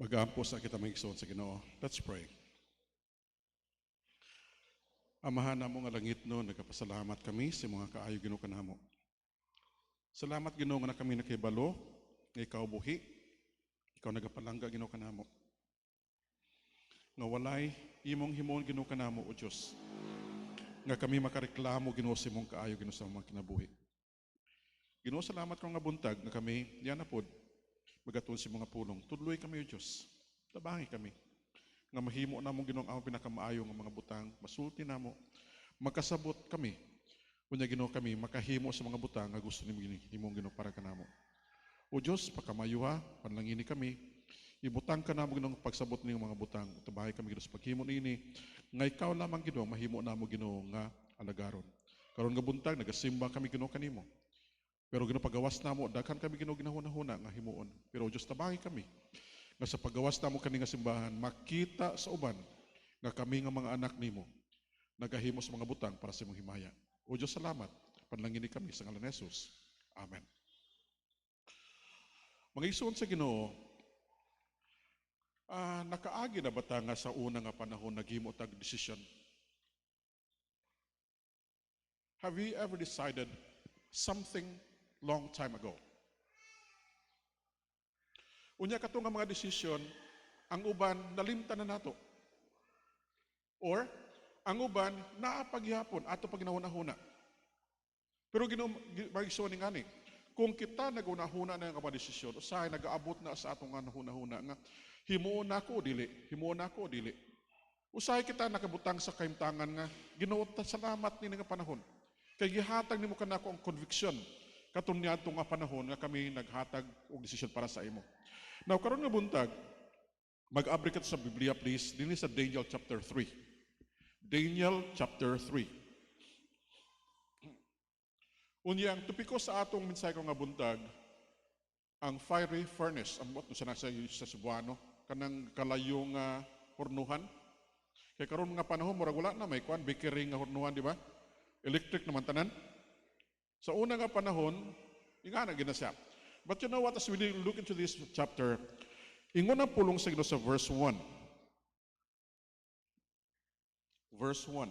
Mag-aampo sa kita may igsoon sa Ginoo. Let's pray. Amahan namo nga langit no, nagapasalamat kami sa mga kaayo Ginoo kanamo. Salamat Ginoo nga na kami nakibalo, nga ikaw buhi, ikaw nagapalangga Ginoo kanamo. Nga walay imong himon Ginoo kanamo o Dios. Nga kami makareklamo Ginoo sa imong kaayo Ginoo sa mga kinabuhi. Ginoo salamat ko nga buntag nga kami diyan na pod magatun si mga pulong. Tudloy kami o Diyos. Tabangi kami. Nga mahimo na mong Ginoo ang pinakamaayo nga mga butang. Masulti na mo. Magkasabot kami. Kunya Ginoo kami, makahimo sa mga butang nga gusto nimong Ginoo para kanamo. O Diyos, pakamayuha, panlangini kami. Ibutang ka na mo Ginoo pagsabot ng mga butang. Tabahay kami Ginoo sa paghimo nini. Nga ikaw lamang Ginoo, mahimo na mo Ginoo nga alagaron. Karon nga buntag, nagasimba kami Ginoo kanimo. Pero ginapagawas na mo, daghan kami ginahuna-huna nga himuon. Pero Diyos, tabangi kami. Nga sa paggawas na mo kani nga simbahan, makita sa uban nga kami nga mga anak nimo nagahimo sa mga butang para sa imong himaya. O Diyos, salamat. Panlangini kami sa ngalan ni Jesus. Amen. Mga igsoon sa Ginoo, nakaagi na bata nga sa una nga panahon naghimo tag decision? Have you ever decided something long time ago? Unya kato nga mga desisyon, ang uban nalimtan na nato. Or ang uban naapaghihapon ato pag ginahuna-huna. Pero magigsoon ni ngani, kung kita nagunahuna na yung mga desisyon, usahay nagaabot na sa atong nga nahuna-huna nga himuon nako o dili. Usahay kita nakabutang sa kaimtangan nga Ginoo salamat ni nga panahon. Kay gihatag nimo kanako ang conviction katon niadto nga panahon nga kami naghatag og desisyon para sa imo. Now karon nga buntag mag-abri ka sa Biblia please dinhi sa Daniel chapter 3. Daniel chapter 3. Unyang tupiko sa atong mensahe ko nga buntag ang fiery furnace ang mo sa Cebuano kanang kalayong hornuhan. Kay karon nga panahon murag wala na may kwan bakery nga hornuhan di ba? Electric naman tanan. Sa una nga panahon, nga na ginasya. But you know what, as we look into this chapter, ingon ang pulong sa Ginoo sa verse 1. Verse 1.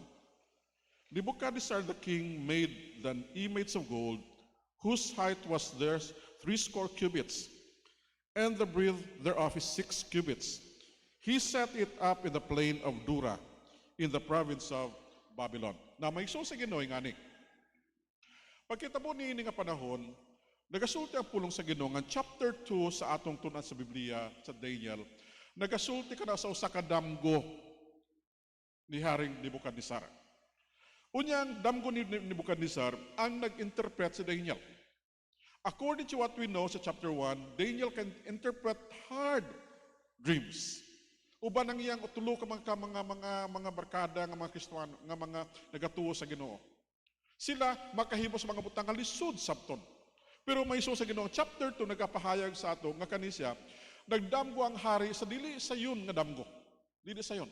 Nebuchadnezzar the king made the image of gold, whose height was theirs 80 cubits, and the breadth thereof is 6 cubits. He set it up in the plain of Dura, in the province of Babylon. Na may sa Ginoo ngani. Pagkita mo ni nga panahon, nagasulti ang pulong sa Ginoo nga chapter 2 sa atong tunan sa Biblia sa Daniel, nagasulti ka na sa usa ka damgo ni Haring Nebuchadnezzar. Unyang damgo ni Nebuchadnezzar ang nag-interpret si Daniel. According to what we know sa chapter 1, Daniel can interpret hard dreams. Uban ang iyang tulo ka mga barkada nga mga Kristiyano nga mga nagatuo sa Ginoo. Sila makahimo sa mga butang nga lisod sabton. Pero may iso sa Ginoo chapter 2 nagapahayag sa ato nga kanisya nagdamgo ang hari sa dili sa yun nga damgo. Dili sa yun.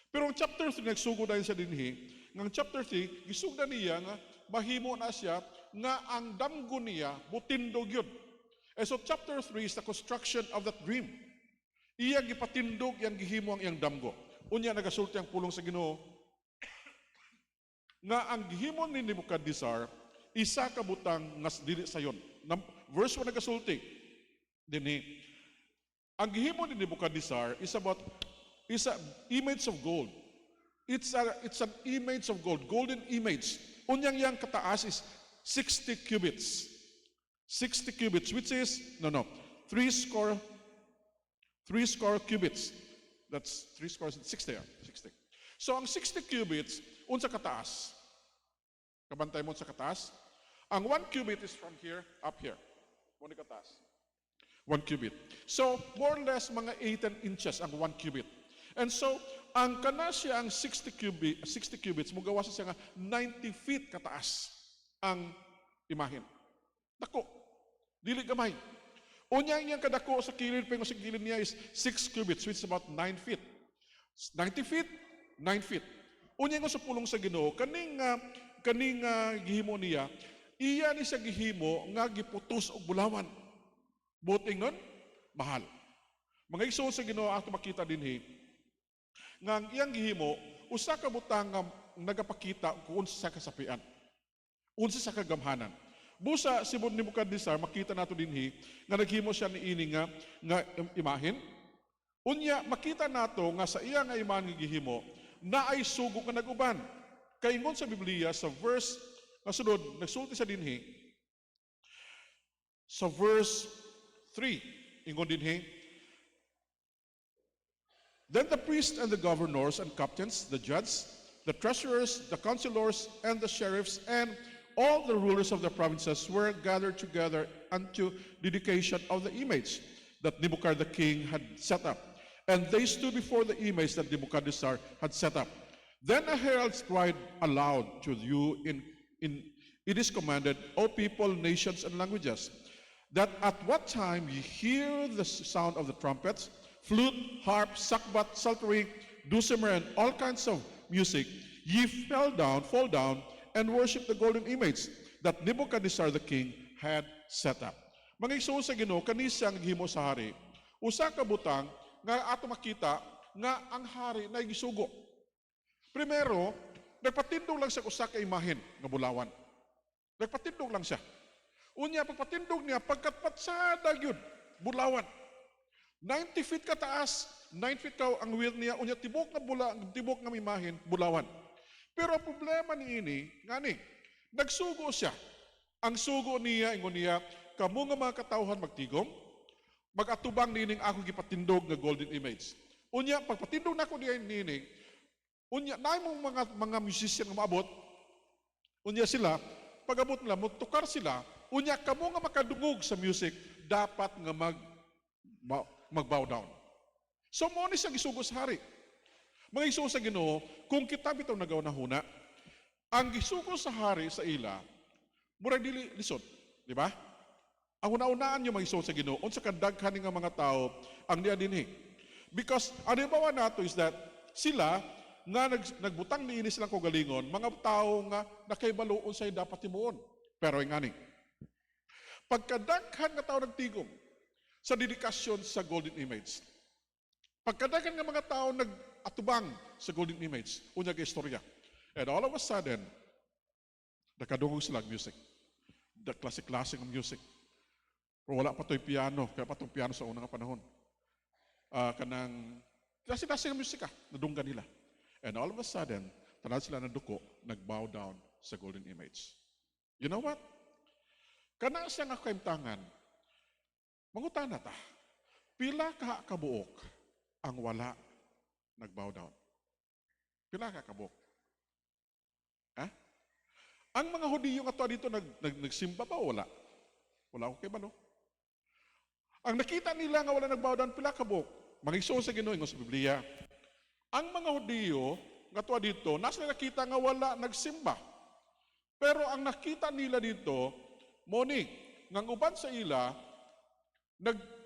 Pero ang chapter 3 nagsugod dahil sa dinhi, nga chapter 3 gisugdan niya nga mahimo na siya nga ang damgo niya butindog yun. And so chapter 3 is the construction of that dream. Iyang gipatindog, iyang gihimo ang iyang damgo. Unya nagasulti ang pulong sa Ginoo nga ang gihimo ni Nebuchadnezzar isa ka butang nga dili sayon. Verse 1 nagasulti dinhi. Ang gihimo ni Nebuchadnezzar is an image of gold. It's an image of gold, golden image. Unyang yang kataas is 60 cubits. 60 cubits which is 3 score cubits. That's 3 scores, 60. So ang 60 cubits, unsa kataas? Kabantay mo sa kataas? Ang 1 cubit is from here, up here. Muna kataas. 1 cubit. So, more or less, mga 18 inches ang 1 cubit. And so, ang kanasya ang 60 cubits, mugawa siya nga 90 feet kataas ang imahin. Dako. Dili gamay. Unya niyang kadako sa kilid, pero sa kilid niya is 6 cubits, which is about 9 feet. 90 feet, 9 feet. Unya nga sa pulong sa Ginoo, kaning gihimo niya, iya ni sa gihimo nga giputos og bulawan. Buting nun, mahal. Mga igsoon sa Ginoo ato makita dinhi nga ang iyang gihimo usa ka butang nga nagapakita kung unsa sa kasapian, unsa sa kagamhanan. Busa si Nebukadnezar makita nato dinhi nga naghimo siya niini nga imahen. Unya makita nato nga sa iya nga imahen nga gihimo naay sugo nga nag-uban. Kay ingon sa Biblia sa verse nga sunod nagsulti sa dinhi sa verse 3 ingon dinhi, then the priests and the governors and captains, the judges, the treasurers, the counselors, and the sheriffs, and all the rulers of the provinces were gathered together unto dedication of the image that Nebuchadnezzar the king had set up. And they stood before the image that Nebuchadnezzar had set up. Then a herald cried aloud to you it is commanded, O people, nations, and languages, that at what time ye hear the sound of the trumpets, flute, harp, sackbut, psaltery, dulcimer, and all kinds of music, ye fall down, and worship the golden image that Nebuchadnezzar the king had set up. Mga igsoon sa Ginoo, kani siyang gihimo sa hari. Usa ka butang nga ato makita nga ang hari na gisugo. Primero, nagpatindog lang siya usa ka imahen nga bulawan. Nagpatindog lang siya. Unya pagpatindog niya pagkatpatsada gyud bulawan. 90 feet kataas, 9 feet ka ang width niya, unya tibok nga imahen, bulawan. Pero ang problema niini, ngani, nagsugo siya. Ang sugo niya, ingon niya, kamo nga mga katawhan magtigom, magatubang nining ako gipatindog nga golden image. Unya, pagpatindog na ko diyan nining, unya, na mong mga musician nga maabot, unya sila, pag-abot nila, mutukar sila, unya, kamo nga makadungog sa music, dapat nga mag-bow down. So, mo ni siyang isugo sa hari. Mga isugo sa Ginoo, kung kita bitaw nagaw na huna, ang isugo sa hari sa ila, murag dili lisod, di ba? Ang una-unaan nyo mga isugo sa Ginoo, unsa kadaghan nga mga tao ang niya dinhi. Because ang ibawa nato is that sila nga nagbutang niini silang kogalingon, mga tao nga nakaibalo unsay dapat timuon. Pero ingani, pagkadaghan nga tao nagtigom sa dedikasyon sa golden image. Pagkadagan nga mga tao nag-atubang sa golden image, unya ka istorya. And all of a sudden, nakadungog sila music. The classic music. Pero wala pa to'y piano, kaya pa itong piano sa unang panahon. Kanang klase-klase ng musika, nadunggan nila. And all of a sudden, tanan sila naduko, nag-bow down sa golden image. You know what? Kana siya nga kaimtangan, mangutan na ta, pila ka kabuok ang wala nag-bow down? Pila ka kabuok? Ha? Ang mga Hudiyo nga to dito nagsimba ba o wala? Wala ko kay balo. Ang nakita nila nga wala nag-bow down, pila ka kabuok? Mga igsoon sa Ginoo ingon sa Biblia. Ang mga Hudiyo nga to dito, nasa nakita nga wala nagsimba. Pero ang nakita nila dito, moni, ngang uban sa ila,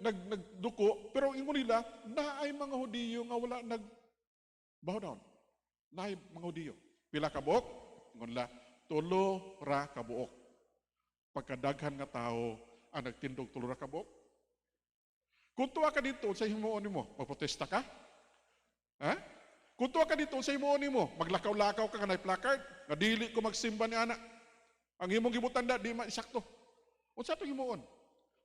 nagduko, pero ingon nila, naay mga Hudiyo nga wala nag-bow down. Naay mga Hudiyo. Pila ka buok? Ingon nila, 3 ra ka buok. Pagkadaghan nga tao ang nagtindog 3 ra ka buok. Kung tuwa ka dito, sa himuon nimo, magprotesta ka? Ha? Kung tuwa ka dito, sa himuon nimo, maglakaw-lakaw ka kanay placard, nga dili ko magsimba ni ana. Ang himong gibutanda, di maisakto. Unsa to himuon?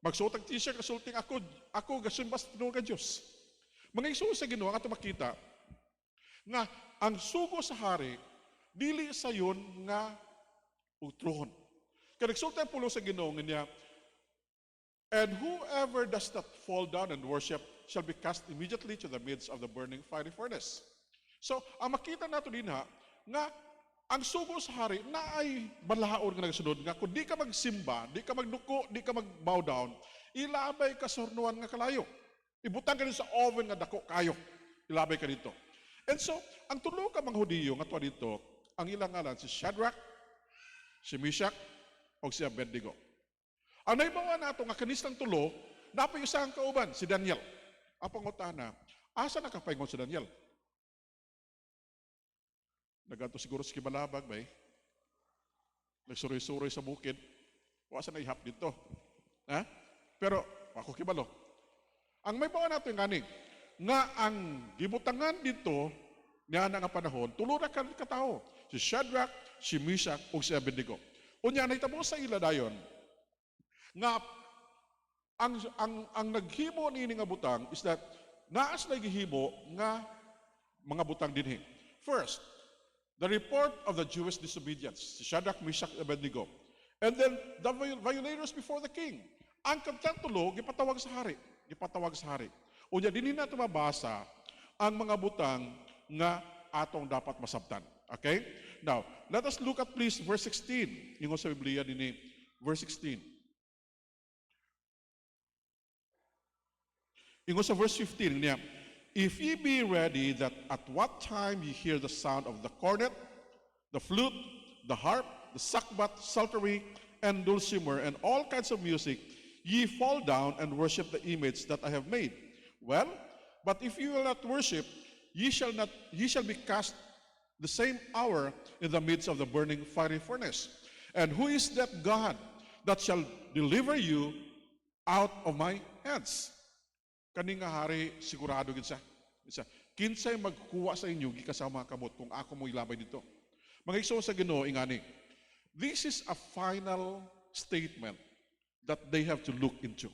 Magsuot ang t-shirt, kasulting ako gasumbas tinuod ka Diyos. Mga isugo sa Ginoo, ang ato makita, nga ang sugo sa hari, dili sa yun nga utrohon. Kaya nagsulta ang pulo sa Ginoo niya, and whoever does not fall down and worship shall be cast immediately to the midst of the burning fiery furnace. So, ang makita nato din nga ang sugo sa hari na ay balahaon nga nagsunod nga kung di ka magsimba, di ka magduko, di ka mag-bow down, ilabay ka sa hornuan nga kalayo. Ibutang ka sa oven nga dako kayo. Ilabay ka dito. And so, ang tulo ka mga Hudiyo nga tuwa dito, ang ilang ngalan si Shadrach, si Meshach, o si Abednego. Ang naibawa nato nga kanis ng tulo, napay isang kauban, si Daniel. Ang pangutana, asa nakapaingon si Daniel? Naganto siguro sa Kibalabag, bay. Nagsuroy-suroy sa bukid. Wasa na ihap dito. Ha? Pero, ako kibalo. Ang may bawa nato ngani nga ang gibutangan dito niya nga panahon tulo ra ka katao, si Shadrach, si Meshach ug si Abednego. Unya nahitabo sa ila dayon nga ang naghimo niini nga butang is that naas na gihimo nga mga butang dinhi. First, the report of the Jewish disobedience, si Shadrach, Meshach, Abednego. And then the violators before the king. Ang katulo gipatawag sa hari, gipatawag sa hari. Unya dinhi na mabasa ang mga butang nga atong dapat masabtan. Okay? Now, let us look at please verse 16. Ingon sa Biblia dinhi, verse 16. Ingon sa verse 15 niya, if ye be ready that at what time ye hear the sound of the cornet, the flute, the harp, the sackbut, psaltery, and dulcimer, and all kinds of music, ye fall down and worship the image that I have made. Well, but if you will not worship, ye shall be cast the same hour in the midst of the burning fiery furnace. And who is that God that shall deliver you out of my hands? Kani nga hari sigurado gid sa. Kinsay magkuha sa inyo gikasama kamot kung ako mo ilabay dito. Mga igsoon sa Ginoo ingani. This is a final statement that they have to look into.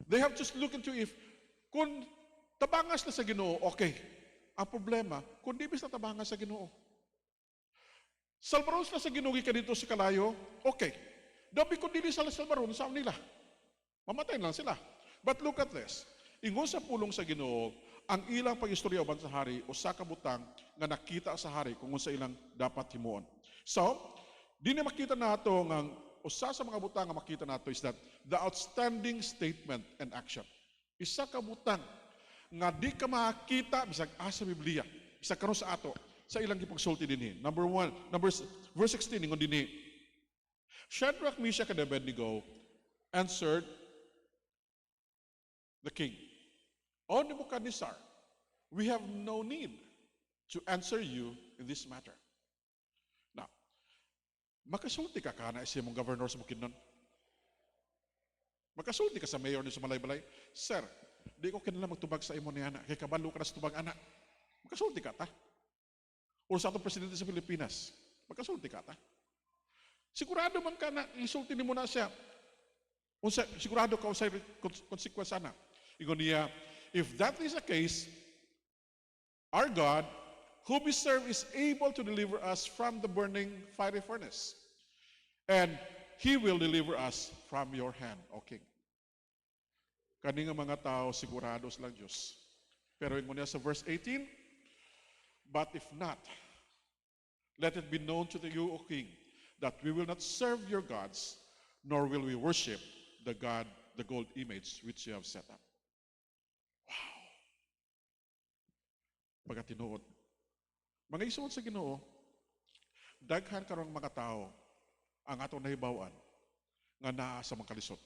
They have to look into if kung tabangas na sa Ginoo, okay. Ang problema, kung di bis na tabangas sa Ginoo. Salbaron na sa Ginoo ka dito sa kalayo, okay. Dabi kung dili sa salbaron, saan nila? Mamatay lang sila. But look at this. Ingon sa pulong sa Ginoo, ang ilang pag-istorya uban sa hari, usa ka butang nga nakita sa hari kung sa ilang dapat himuon. So, di na makita nato nga usa sa mga butang nga makita nato is that the outstanding statement and action. Isa ka butang nga di ka makita bisag asa Biblia, bisag karon sa ato sa ilang gipagsulti dinhi. Verse 16 ingon dinhi. Shadrach, Meshach, and Abednego answered the king, O Nebuchadnezzar, we have no need to answer you in this matter. Now, makasulti ka kana sa mong governor sa Bukidnon? Makasulti ka sa mayor ni sa Balay-Balay? Sir, di ko kinala magtubag sa imo ni ana. Kay kabalo ka na sa tubag ana. Makasulti ka ta? O sa atong presidente sa Pilipinas? Makasulti ka ta? Sigurado man ka na isulti nimo na siya. Sigurado ka sa konsekwensya na. Ingon niya, if that is the case, our God, who we serve, is able to deliver us from the burning fiery furnace. And He will deliver us from your hand, O King. Kani nga mga tao, sigurados lang Diyos. Pero ingon niya sa verse 18, but if not, let it be known to you, O King, that we will not serve your gods, nor will we worship the gold image which you have set up. Wow. Pagkatinuod. Mga isuod sa Ginoo, daghan karong mga tao ang atong nahibawan nga naa sa mga kalisod.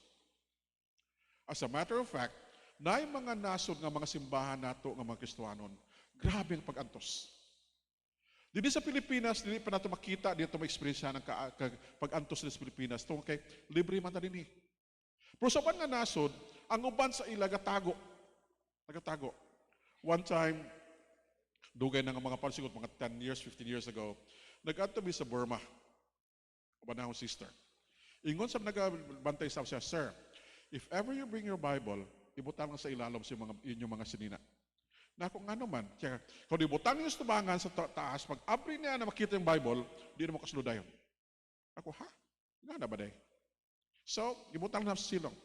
As a matter of fact, naay mga nasod nga mga simbahan nato nga mga Kristiyanon, grabe ang pag-antos. Dili sa Pilipinas, dili pa nato makita, dili nato ma-experience ng pag-antos sa Pilipinas. Tungkol kay libre man ta dinhi. Pero sa nga nasod, ang uban sa ila gatago. Nagatago. One time, dugay na nga mga pansigot, mga 10 years, 15 years ago, nag-adto mi sa Burma. Uban na akong sister. Ingon sa nagabantay sa siya, Sir, if ever you bring your Bible, ibutang sa ilalom sa inyong mga sinina. Na kung ano man, kaya, kung ibutang niyo sa tubangan sa taas, pag abri niya na makita yung Bible, di na mo kasuludayon. Ako, ha? Nga na ba day? So, ibutang na sa silong.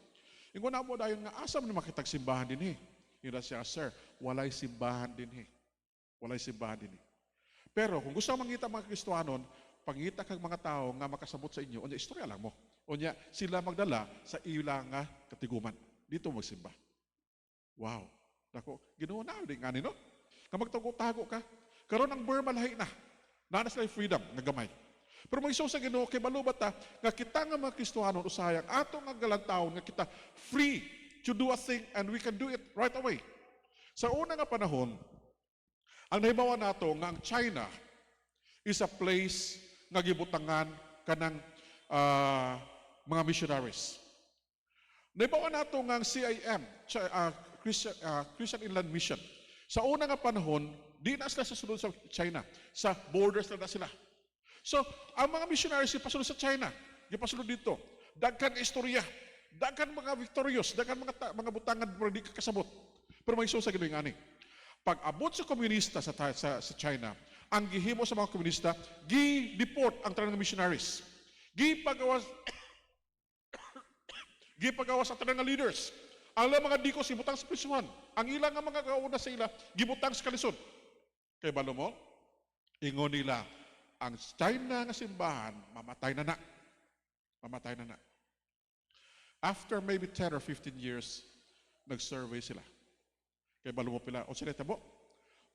Ingon na mo dayon nga, asam na makitag simbahan din Ina siya, Sir, walay simbahan din Walay simbahan din Pero kung gusto mangita mga Kristiyanon, pangita kang mga tao nga makasabot sa inyo, onya istorya lang mo. Onya sila magdala sa ila nga katiguman. Dito magsimba. Wow. Nako, Ginoo na din ngani no? Nga magtago-tago ka. Karon ang Burma lahi na. Nanas na freedom nga gamay. Pero mag sa Ginoo kay balubat ta nga kita nga mga Kristiyanon usayang ato nga galantawon nga kita free to do a thing and we can do it right away. Sa una nga panahon, ang nahibawan nato nga ang China is a place nga gibutangan kanang mga missionaries. Nahibawan nato nga ang CIM, Christian Inland Mission. Sa una nga panahon, di na sila sasunod sa China. Sa borders na sila. So, ang mga missionaries ipasunod sa China, ipasunod dito. Daghan nga istorya, daghan mga victorious, daghan mga butangan pero di kakasabot. Pero may sa gano'y ani. Pag abot sa komunista sa China, ang gihimo sa mga komunista, gi-deport ang tanang missionaries. Gipagawas ang tanang leaders. Ang mga dikos gibutang sa prisuhan. Ang ilang nga mga kauna sa ila gibutang sa kalisod. Kay balo mo, ingon nila ang China nga simbahan mamatay na na. Mamatay na na. After maybe 10 or 15 years, nag-survey sila. Kay balo mo pila, o sila tabo,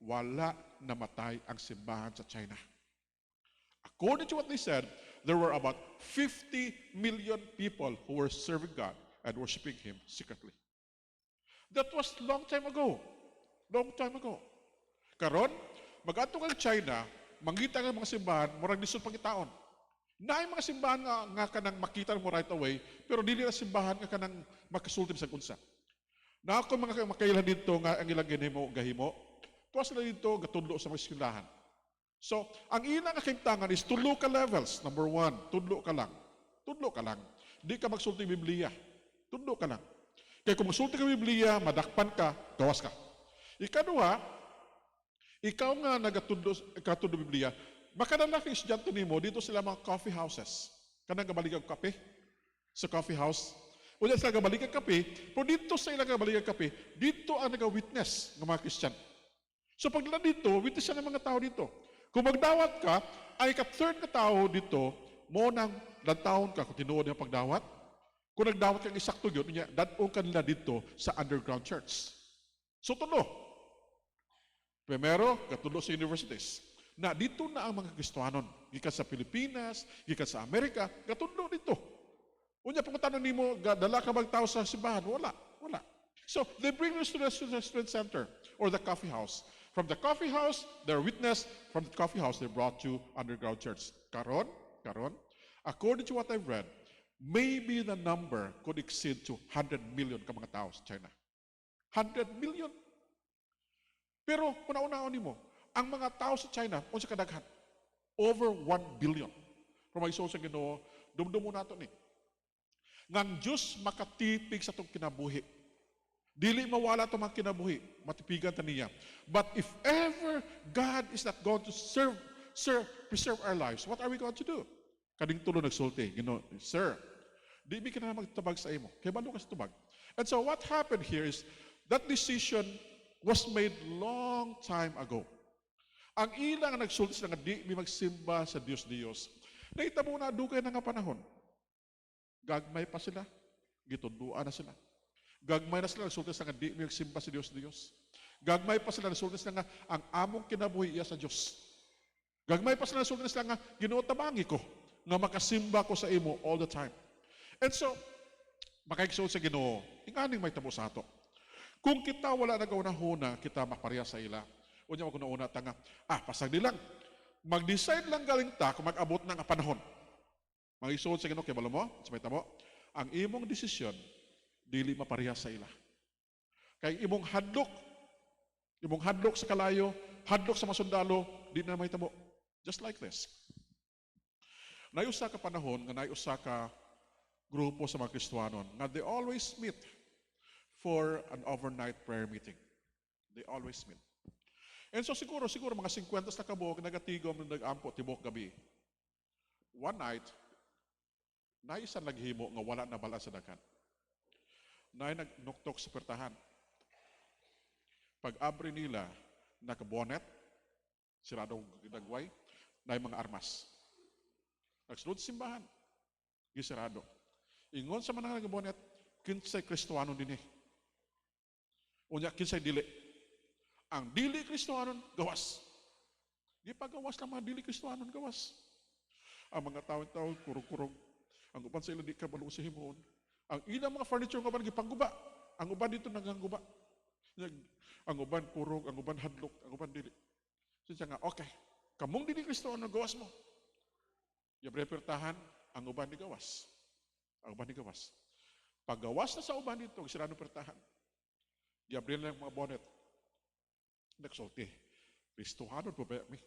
wala namatay ang simbahan sa China. According to what they said, there were about 50 million people who were serving God and worshiping Him secretly. That was long time ago. Long time ago. Karon, mag-ato kang China, mangita ng mga simbahan, murag lisod pangitaon. Naay mga simbahan nga kanang makita mo right away, pero dili na simbahan nga kanang makasulti sa kunsa. Na ako mga makailan dito nga ang ilang gahimo, tuwas sila dito gatudlo sa mga eskwelahan. So, ang ilang kakintangan is tudlo ka levels. Number 1, tudlo ka lang. Tudlo ka lang. Di ka magsulti Biblia. Tudlo ka lang. Kaya kung magsulti ka Biblia, madakpan ka, gawas ka. Ikaduha, ikaw nga katudlo Biblia, makadala kang estudyante nimo dito sila mga coffee houses. Kanang gabalik ang kape sa coffee house. Unya sila gabalik ang kape, pero dito sa ilang gabalik ang kape, dito ang naga-witness ng mga Christian. So pag nila dito, witness ng mga tao dito. Kung magdawat ka, ay ka-third na tao dito, mo nang taon ka kung tinuod yung pagdawat. Kung nagdawat kang isakto yun, dadong ka nila dito sa underground church. So tulo. Primero, katulo sa universities. Na dito na ang mga Kristohanon. Gikan sa Pilipinas, gikan sa Amerika, katulo dito. Unya, pagkatanon nimo, dala ka bang tao sa simbahan? Wala. So, they bring us to the student center or the coffee house. From the coffee house, they're witness. From the coffee house, they brought you underground church. Karon, according to what I've read, maybe the number could exceed to 100 million ka mga tao sa China. 100 million. Pero, una-unaon nimo, ang mga tao sa China, unsa kadaghan? Over 1 billion. Kung may sa Ginoo, dumdumo nato ni. Ngang Diyos makatipig sa itong kinabuhi. Dili mawala itong mga kinabuhi. Matipigan ta niya. But if ever God is not going to preserve our lives, what are we going to do? Kading tulo nagsulti. Sir, di mi ka na magtabag sa imo. Kaya balo ka sa tubag. And so what happened here is that decision was made long time ago. Ang ilang nagsulti sila nga di mi magsimba sa Diyos. Nahitabo na dugay na nga panahon. Gagmay pa sila. Gitunduan na sila. Gagmay na sila nagsulti sila nga di mi magsimba sa Diyos. Gagmay pa sila nagsulti sila nga ang among kinabuhi iya sa Diyos. Gagmay pa sila nagsulti sila nga Ginoo tabangi ko nga makasimba ko sa imo all the time. And so, makaigsuon sa Ginoo, inganing may tabo sa ato. Kung kita wala nagaunahuna, kita mapareha sa ila. Unya mo una ta nga, pasag nilang. Mag-decide lang galing ta kung mag-abot ng panahon. Mag-igsuon sa Ginoo kay balo mo, sa may tabo, ang imong desisyon dili mapareha sa ila. Kay imong hadlok sa kalayo, hadlok sa masundalo, di na may tabo. Just like this. Nayusa ka panahon nga nayusa ka grupo sa mga Kristohanon nga they always meet for an overnight prayer meeting. They always meet. And so siguro mga 50 na kabuok nagatigom nag-ampo tibok gabi. One night, naisan naghimo nga wala na bala sa daghan. Nay nagnuktok sa pertahan. Pag abri nila, nakabonet, siradong dagway, nay mga armas. Nagsulod simbahan, gisirado. Ingon sa mga nagabonet, kinsay Kristohanon din eh. Unya, kinsay dili. Ang dili Kristohanon, gawas. Di pa gawas lang mga dili Kristohanon, gawas. Ang mga tao-tao, kurong-kurong. Ang uban sa ila di ka balo sa himon. Ang ilang mga furniture ng uban, gipangguba. Ang uban dito nagangguba. Ang uban kurong, ang uban hadlok, ang uban dili. Siya nga, okay. Kamong dili Kristohanon, gawas mo. Yabre-pertahan, ang uban ni gawas. Ang uban ni gawas. Paggawas na sa uban dito, sila pertahan. Giabril na yung mga bonnet. Nagsulti. Kristohanon po ba mi?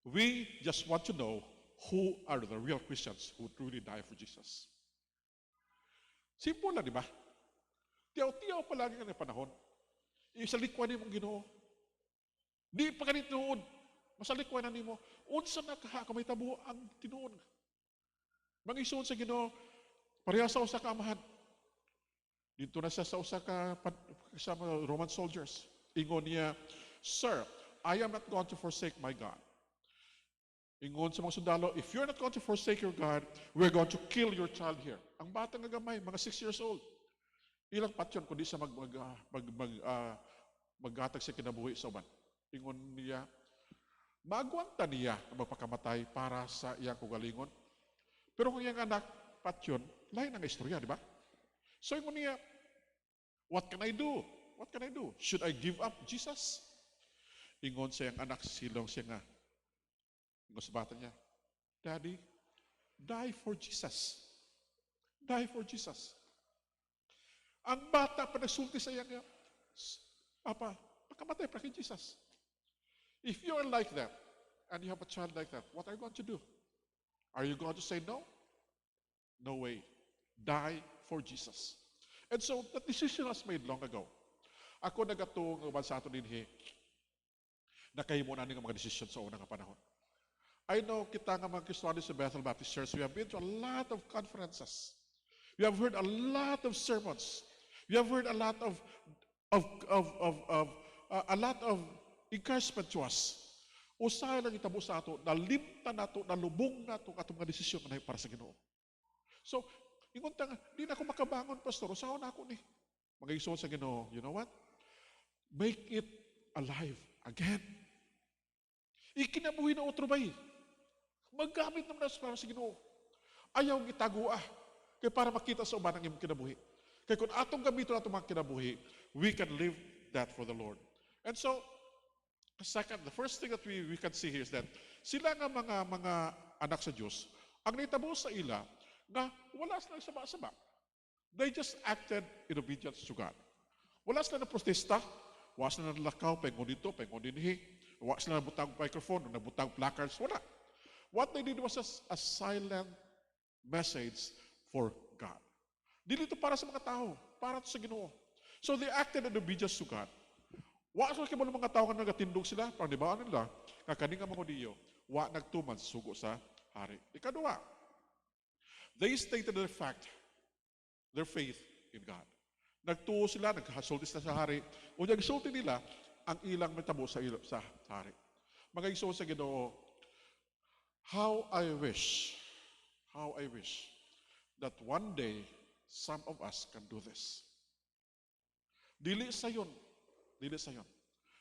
We just want to know who are the real Christians who truly die for Jesus. Simple lang, di ba? Tiyaw-tiyaw palagi ka na panahon. Isalikwan ni mong Ginoo. Di pa ganit noon. Masalikwan na ni mo. Unsa na kamay tabo ang tinuon. Mangisun sa Ginoo, pareha sa usa ka amahan. Dito na siya sa usa ka kasama Roman soldiers. Ingon niya, Sir, I am not going to forsake my God. Ingon sa mga sundalo, if you're not going to forsake your God, we're going to kill your child here. Ang bata nga gamay, mga 6 years old. Ilang patyon kundi sa maghatag sa kinabuhi sa uban. Ingon niya, magwanta niya na magpakamatay para sa iyang kugalingon. Pero kung iyang anak, patyon, lain ang istorya, di ba? So ingon niya, what can I do? What can I do? Should I give up Jesus? Ingon sa iyang anak, silong siya nga. Ingon sa bata niya, Daddy, die for Jesus. Die for Jesus. Ang bata pa nagsulti sa iyang, Papa, pagkamatay pa kay Jesus. If you are like that, and you have a child like that, what are you going to do? Are you going to say no? No way. Die for Jesus. And so, that decision was made long ago. Ako nagatong sa ato dinhi, nakahimo na nga mga decision sa unang panahon. I know kita nga mga Kristohanon sa Bethel Baptist Church, we have been to a lot of conferences. We have heard a lot of sermons. We have heard a lot of encouragement to us. Usahay lang itabo sa ato, nalimta nato, nalubong nato atong mga desisyon na para sa Ginoo. So, ingon ta nga, di na ako makabangon, Pastor. Usahaw na ako ni. Mag-igsoon sa Ginoo, you know what? Make it alive again. Ikinabuhi na otro bay. Maggamit naman na para sa Ginoo. Ayaw gitago kaya para makita sa uban ang iyong kinabuhi. Kaya kung atong gamiton atong mga kinabuhi, we can live that for the Lord. And so, second, the first thing that we can see here is that sila nga mga anak sa Diyos, ang naitabo sa ila, na wala sila saba-saba. They just acted in obedience to God. Wala sila na protesta, wala sila na lakaw, pengon dito, pengon dinhi, wala sila na butang microphone, na butang placards, wala. What they did was a silent message for God. Dili ito para sa mga tao, para sa Ginoo. So they acted in obedience to God. Wa sa kibalo mga tao nga nagatindog sila, pang dibaan nila, kakaning nga mga diyo, wa nagtuman sugo sa hari. Ikadua, they stated their faith in God. Nagtuo sila, naghasulti sila sa hari, o nagsulti nila ang ilang metabo sa hari. Mga iso sa Ginoo, how I wish that one day some of us can do this. Dili sa yon.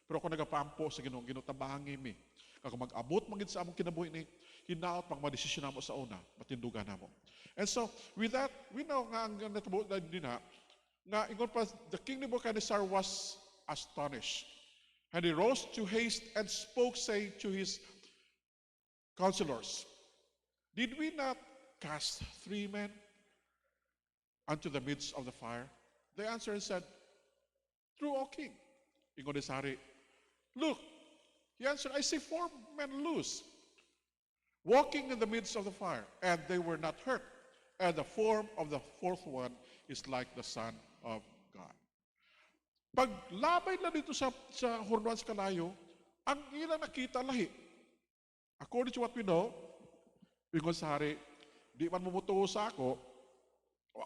Pero kung nagapaampo sa Ginoo, ginutabangi mi. Kung mag-abot magid sa among kinabuhi ni, hinaot pang madesisyon namo sa una, matindugan namo. And so, with that, we know nga ang natabo din nga ingon pa, the king Nebuchadnezzar was astonished. And he rose to haste and spoke, saying to his counselors, did we not cast 3 men unto the midst of the fire? They answered and said, true, O king. Ingon sa hari, look, he answered, I see 4 men loose, walking in the midst of the fire, and they were not hurt. And the form of the 4th one is like the Son of God. Paglabay na dito sa hurnuan sa kalayo, ang ilang nakita lahi. According to what we know, ingon sa hari, di man mumutuo sa ako,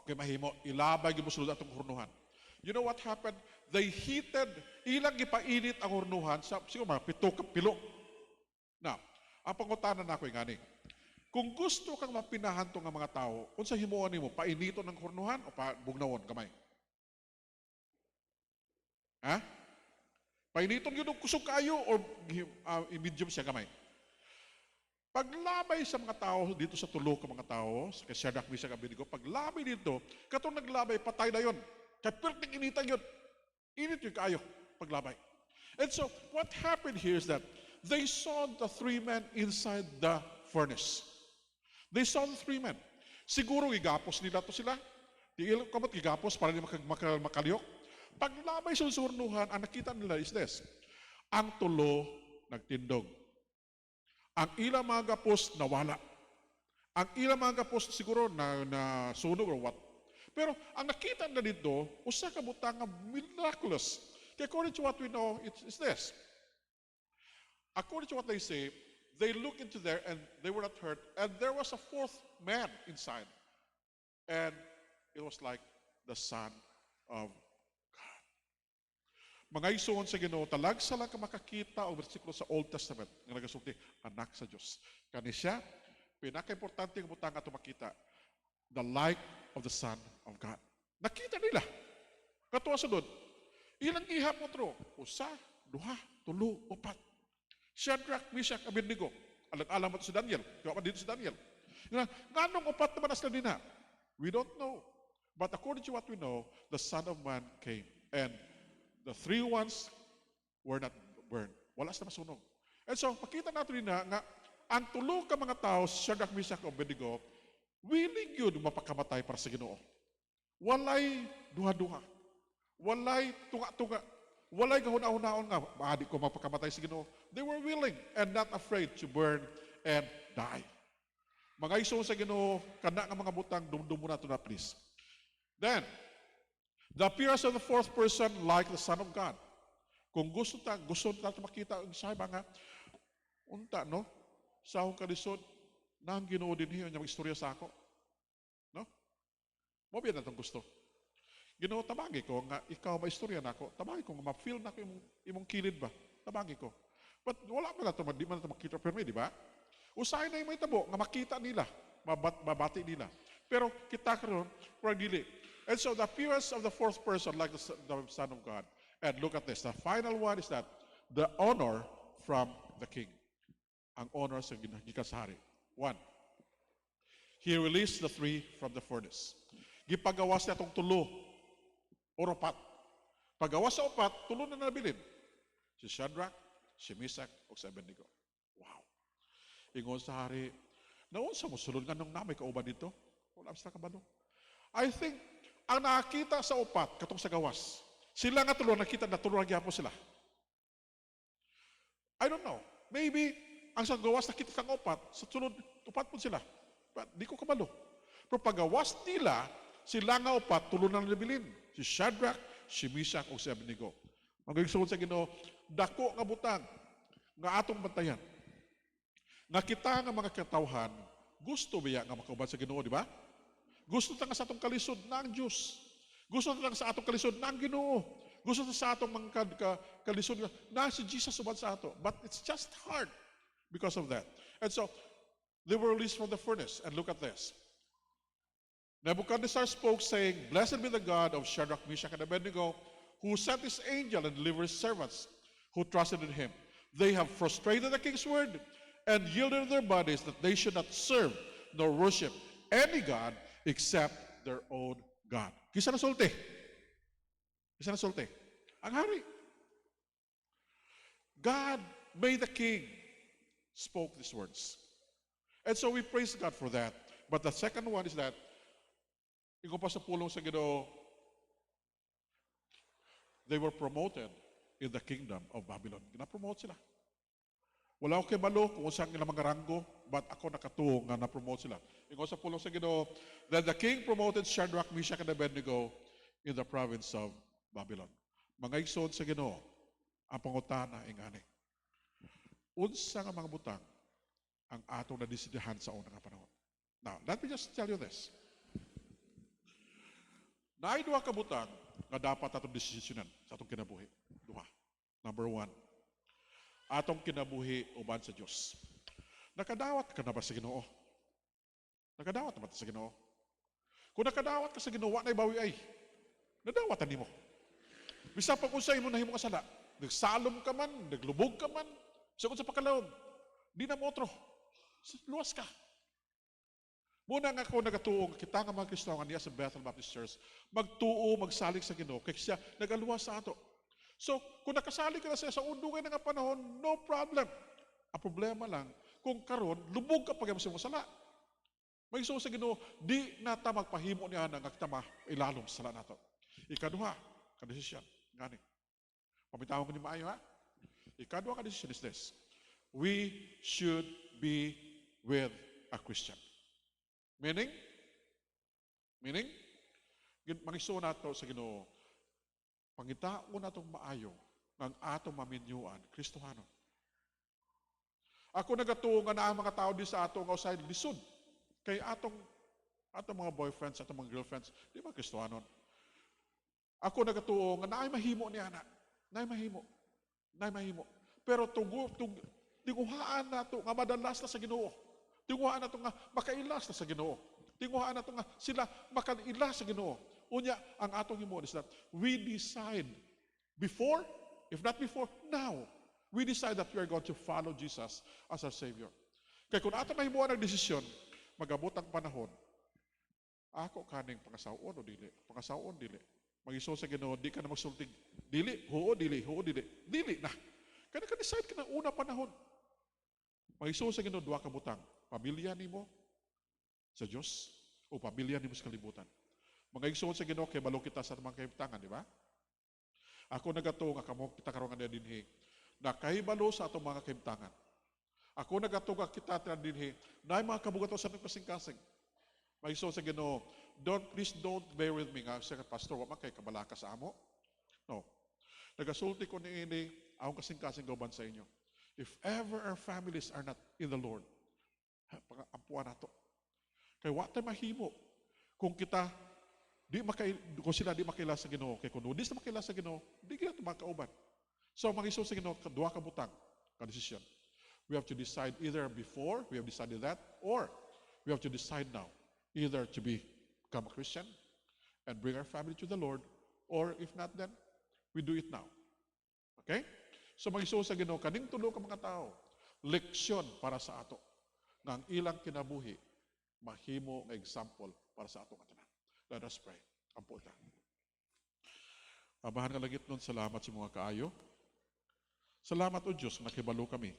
okay mahimo, ilabay gimusulod atong hurnuhan. You know what happened? They heated, ilang gipainit ang hurnuhan sa siguro mga 7 pilo. Now, ang pangutanan na ako yung gani. Kung gusto kang mapinahan to ng mga tao, unsa himuon nimo, painito ng hurnuhan o bugnawon kamay? Ha? Painiton yun ang kusog kayo o medium siya kamay? Paglabay sa mga tao dito sa tulo ka mga tao, kay Shadrach, Meshach, Abednego, paglabay dito, katong naglabay, patay na yun. Kaya perting initan yun. Init yung kayo, paglabay. And so, what happened here is that they saw the 3 men inside the furnace. They saw the 3 men. Siguro igapos nila to sila. Tiil kamot gigapos para di makaliyok. Pag labay sa surnuhan, ang nakita nila is this. Ang tulo nagtindog. Ang ilang mga gapos nawala. Ang ilang mga gapos siguro na sunog or what. Pero ang nakita na dito, usa ka butang nga miraculous. Kaya according to what we know, it's this. According to what they say, they looked into there and they were not hurt. And there was a fourth man inside. And it was like the Son of God. Mga isuon sa Ginoo, talag sa lang ka makakita o bersikulo sa Old Testament nga nagasulti, anak sa Diyos. Kani siya, pinaka-importante nga butang ato makita, the like of the Son of God. Nakita nila. Katuwa sunod, ilang ihap mo tro, usa, duha, tulo, upat. Shadrach, Meshach, Abednego. Alam mo si Daniel. Kaya pa dito si Daniel. Nganong upat naman as na we don't know. But according to what we know, the Son of Man came. And the three ones were not burned. Wala sa masunog. And so, makita natin na nga, ang tulo ka mga tao, Shadrach, Meshach, Abednego, willing yun mapakamatay para sa Ginoo. Walay duha-duha. Walay tunga-tunga. Walay gahuna-hunaon nga, maadi ko mapakamatay sa Ginoo. They were willing and not afraid to burn and die. Mga iso sa Ginoo, kana nga mga butang, dumdumo na ito na please. Then, the appearance of the fourth person like the Son of God. Kung gusto natin makita ang sabi nga, unta, no? Sa akong kalisod, na ang Ginoo din hiyo niya mag-istorya sa ako. No? Mabiyan na itong gusto. Ginoo, tabagi ko nga ikaw ma-istorya na ako. Tabagi ko nga ma-feel na ko imong kilid ba? Tabagi ko. But wala pa na ito, di man ito makita pero di ba? Usahay na yung may tabo, nga makita nila, mabati nila. Pero kita karon for dili. And so the appearance of the fourth person like the Son of God. And look at this. The final one is that the honor from the king. Ang honor sa gikan sa hari. One. He released the three from the furnace. Gipagawas niya itong tulo o upat. Pagawas sa upat, tulo na nabilin. Si Shadrach, si Meshach, o si Abednego. Wow. Ingon sa hari, naon sa musulod nga nung namay kauban dito? Wala sa kabalo. I think, ang nakakita sa upat, katong sa gawas, sila nga tulo, nakita na tulo nagyapo sila. I don't know. Maybe, ang sa gawas nakita kang upat, sa sunod, upat po sila. But di ko kabalo. Pero pagawas nila, sila nga upat, tulo na nabilin. Si Shadrach, si Meshach, o si Abednego. Magigsuon sa Ginoo, dako nga butang, nga atong bantayan. Nga kita nga mga katawhan, gusto biya nga makauban sa Ginoo, di ba? Gusto ta nga sa atong kalisod na ang Diyos. Gusto ta nga sa atong kalisod na ang Ginoo. Gusto ta sa atong mga kalisod na si Jesus ubad sa ato. But it's just hard because of that. And so, they were released from the furnace. And look at this. Nebuchadnezzar spoke, saying, Blessed be the God of Shadrach, Meshach, and Abednego, who sent his angel and delivered his servants who trusted in him. They have frustrated the king's word and yielded their bodies that they should not serve nor worship any God except their own God. Kisa na sulti? Kisa na sulti? Ang hari. God made the king spoke these words. And so we praise God for that. But the second one is that, ikaw pa sa pulong sa Ginoo, they were promoted in the kingdom of Babylon. Gina-promote sila. Wala ko kay balo kung saan nila mga ranggo, but ako nakatuong nga na-promote sila. Ikaw sa pulong sa Ginoo, then the king promoted Shadrach, Meshach, and Abednego in the province of Babylon. Mga igsoon sa Ginoo, ang pangutana ingani. Unsa nga mga butang ang atong nadisidihan sa unang panahon. Now, let me just tell you this. Naay duha ka butang nga dapat atong desisyonan sa atong kinabuhi. Duha. Number one, atong kinabuhi uban sa Dios. Nakadawat ka na ba sa Ginoo? Nakadawat na ba sa Ginoo? Kung nakadawat ka sa Ginoo, wa nay bawi ay. Nadawatan nimo. Bisa pa kung sa imo nahimo kasala, nagsalom ka man, naglubog ka man, sa kung sa pakalawog, di na mo otro. Luwas ka. Muna nga ako nagatuong, kita nga mga Kristo nga niya sa Bethel Baptist Church, magtuo, magsalig sa Ginoo, kaya siya nagaluwas sa ato. So, kung nakasalig ka na siya sa undungay na nga panahon, no problem. Ang problema lang, kung karon lubog ka pag sa mo sala. Magsuo sa Ginoo, di nata magpahimo niya nga kita ilalom sa sala nato. Ikaduha, kadesisyon, ngani. Pamitawan ko ni maayo ha. Ikaduha ka decision is this. We should be with a Christian. Meaning, magisuo nato sa Ginoo, pangitaon natong maayo ng atong maminyuan, Kristohano. Ako nagatuo nga na ang mga tao di sa ato nga usay lisod. Kay atong mga boyfriends, atong mga girlfriends, di ba Kristohanon? Ako nagatuo nga naay mahimo ni ana. Naay mahimo. Pero tinguhaan nato nga madalas na sa Ginoo. Tinguhaan nato nga makailas na sa Ginoo. Tinguhaan nato nga sila makailas sa Ginoo. Unya, ang atong himo is that we decide before, if not before, now, we decide that we are going to follow Jesus as our Savior. Kaya kung ato mahimuan ang desisyon, magabot ang panahon, ako kaning pangasaon o dili, pangasaon dili. Mag-iso sa Ginoo, di ka na magsultig, dili, huo, dili, dili na. Kaya ka-decide ka na una panahon. Mag-iso sa Ginoo, duwa ka butang, pamilya nimo sa Diyos o pamilya nimo sa kalibutan. Mag-iso sa Ginoo, kay balo kita sa mga kaibitangan, di ba? Ako nagato nga kamo kita karon nga dinhi, na kahibalo sa atong mga kaibitangan. Ako nagatuga kita dinhi, na mga kabugato sa kasing-kasing. May iso sa Ginoo, please don't bear with me nga sa pastor, wa man kay kabalaka sa amo. No. Nagasulti ko niini akong kasing-kasing gauban sa inyo. If ever our families are not in the Lord, ampuan nato. Kay wa tay mahimo kung kita kung sila di makilala sa Ginoo, kay kung di sila makilala sa Ginoo, di kita makauban. So mag-iso sa Ginoo, duha ka butang, ka desisyon. We have to decide either before we have decided that, or we have to decide now, either to become a Christian and bring our family to the Lord, or if not, then we do it now. Okay? So mag-iso sa Ginoo, kaning tulo ka mga tao, leksyon para sa ato, nga ang ilang kinabuhi, mahimo nga example para sa ato katanan. Let us pray. Ampo ta. Amahan nga langit nun, salamat sa mga kaayo. Salamat o Diyos, nakibalo kami.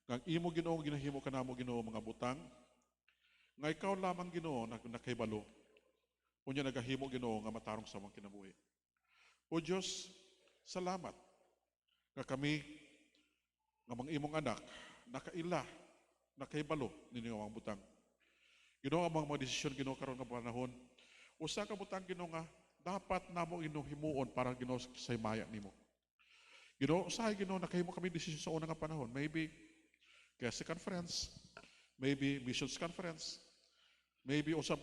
Nga imo Ginoo, ginahimo ka namo Ginoo mga butang, nga ikaw lamang Ginoo nakahibalo, unya nagahimo Ginoo nga matarong sa mga kinabuhi. O Diyos, salamat nga kami nga mga imong anak nakaila, nakahibalo ninyo mga butang. Ginoo ang mga desisyon Ginoo karon nga panahon, usa ka butang Ginoo nga dapat namo Ginoo himuon para Ginoo sa himaya nimo. Ginoo, usahay Ginoo nakahimo kami desisyon sa una nga panahon, maybe Kesa conference, maybe missions conference, maybe usap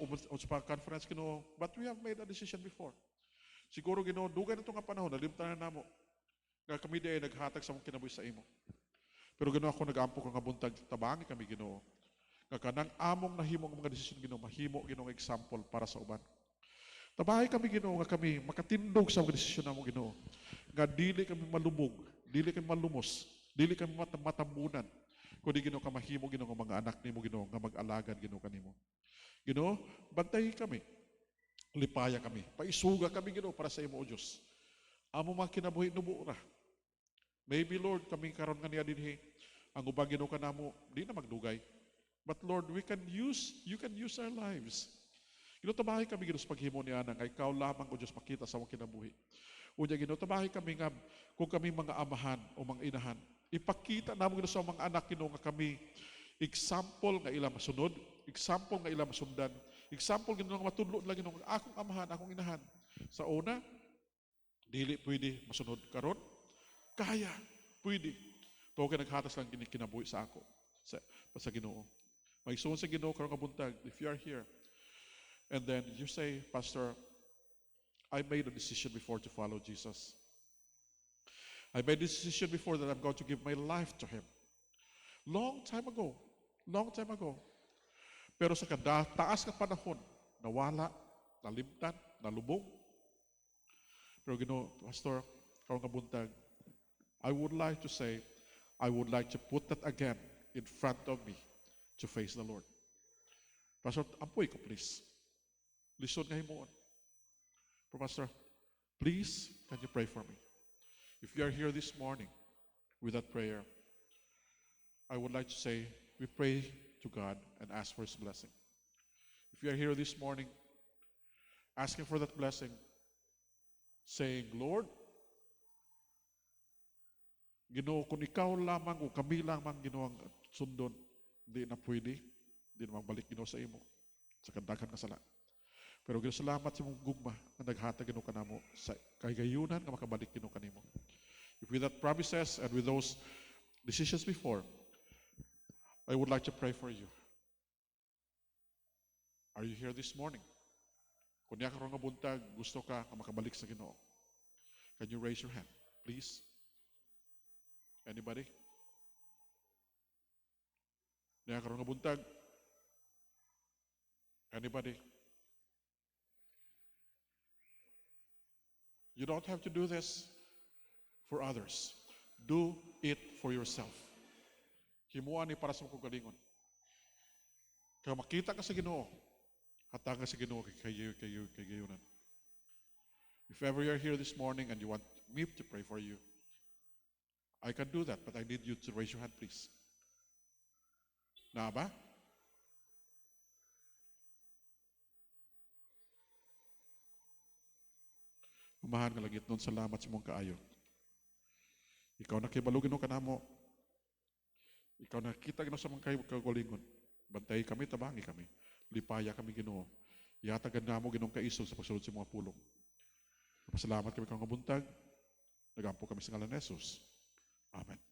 conference Ginoo, but we have made a decision before. Siguro Ginoo, dugay na ito nga panahon, nalimtanan na mo, nga kami di ay naghatag sa mong kinabuhi sa imo. Pero Ginoo, ako nag-ampo ko nga buntag, tabangi kami Ginoo, nga kanang among nahimong mga desisyon Ginoo, mahimo Ginoo nga example para sa uban. Tabahay kami Ginoo, nga kami makatindog sa mga desisyon namo Ginoo, nga dili kami malubog, dili kami malumos, dili kami matambunan, kundi Ginoo ka mahimo Ginoo nga mga anak nimo Ginoo nga mag-alagad Ginoo kanimo. Ginoo, bantay kami. Lipaya kami. Paisuga kami Ginoo para sa imo o Dios. Amo mga kinabuhi nubo ra. Maybe Lord kami karon nga niya dinhi ang ubang Ginoo kanamo di na magdugay. But Lord, you can use our lives. Ginoo, tabahay kami Ginoo sa paghimo niya nga ikaw lamang o Dios makita sa among kinabuhi. Unya Ginoo, tabahay kami nga kung kami mga amahan o mga inahan, ipakita namo Ginoo sa mga anak Ginoo nga kami example nga ila masunod, example nga ila masundan, example Ginoo nga matudlo lang Ginoo akong amahan, akong inahan. Sa una, dili pwede masunod karon, kaya pwede. Tuwa kay naghatas lang kinabuhi sa ako sa Ginoo. Magsuon sa Ginoo karon nga buntag, if you are here and then you say, Pastor, I made a decision before to follow Jesus. I made a decision before that I'm going to give my life to Him. Long time ago. Pero sa taas ka panahon, nawala, nalimtan, nalubog. Pero Ginoo, Pastor, karong kabuntag, I would like to say, I would like to put that again in front of me to face the Lord. Pastor, ampuy ko please. Listen nga himuon. Pastor, please, can you pray for me? If you are here this morning with that prayer, I would like to say, we pray to God and ask for His blessing. If you are here this morning, asking for that blessing, saying, Lord, Ginoo, kung ikaw lamang o kami lamang Ginoo ang sundon, hindi na pwede, hindi na magbalik Ginoo sa imo, sa kandagan ka sala. Pero Ginoo, salamat sa mong gugma na naghatag Ginoo kanamo sa kagayunan nga makabalik Ginoo kanimo. If with that promises and with those decisions before, I would like to pray for you. Are you here this morning? Kung niya karon nga buntag, gusto ka makabalik sa Ginoo. Can you raise your hand, please? Anybody? Niya karon nga buntag? Anybody? You don't have to do this for others. Do it for yourself. Himuan ni para sa mga kagalingon. Kaya makita ka sa Ginoo, hatag ka sa Ginoo kay gayunan. If ever you're here this morning and you want me to pray for you, I can do that, but I need you to raise your hand, please. Na ba? Umahan nga langit nun, salamat sa mong kaayo. Ikaw nakibalugin o kanamo. Ikaw nakita Ginoo sa mga kagalingon. Bantay kami, tabangi kami. Lipaya kami Ginoo. Ihatagan nga mo Ginoong kaisog sa pagsulod sa mga pulong. Pasalamat kami kang kabuntag. Nagampo kami sa ngalan ni Jesus. Amen.